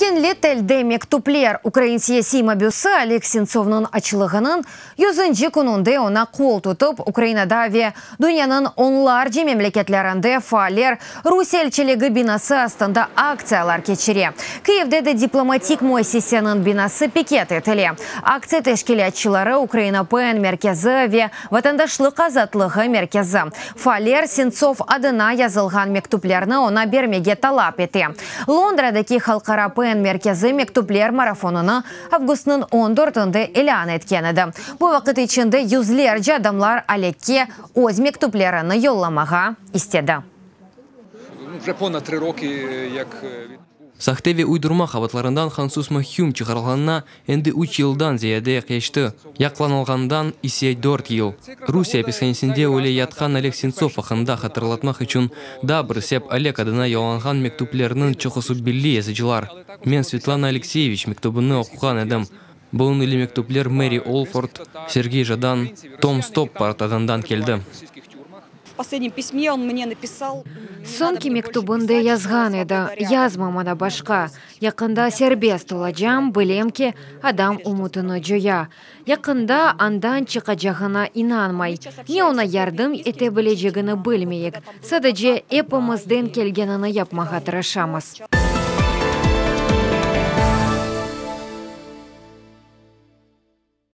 Икенле телде мектуплер украинсия сима бюсы Олег Сенцовның ачылығының юзынжы күнінде она қол тұтып, Украинада ве дүнияның онларжы мемлекетлерінде фаалер Русия елчілігі бинасы астында акциялар кечіре. Киевде дипломатик муассисияның бинасы пикет етіле. Акция тәшкілятчылары Украина ПН меркезі ве ватандашлық азатлығы меркезі. Фаалер Сенцов адына язылған мектуплерні она бермеге талап еті. Лондрадаки халқара ПН меркезі мектуплер марафонunu августның 14-інде элан еткенеді. Бұл вақыт içinde yüzlerce адамлар Олекке өз мектуплеріні йолламаға істеді. Вже понад 3 роки, як... Сақтеве уйдырма хаватларından Хансус Махюм чығарылғанна әнді 3 жылдан зияде қешті. Яқланылғандан ise 4 ел. Русия песханесінде өле ятқан Олег Сенцов ақында қатырлатмақ үшін да бір сеп Олег адына яланған мектуплерінің чықысы білі езіжілар. Мен Светлана Алексеевич мектубыны оқыған едім. Бұл үлі мектуплер Мэри Олфорд, Сергей Жадан, Том Стоппарт адындан келді. В последнем письме он мне написал... Сонки мектубында язған еді, язмамада башқа. Яқында сербест олажам, білемке адам умутыны жоя. Яқында андан чықачағына инанмай. Не она ярдым ете білежегіні білмейік. Садыже эпімізден келгеніні япмаға тырышамыз.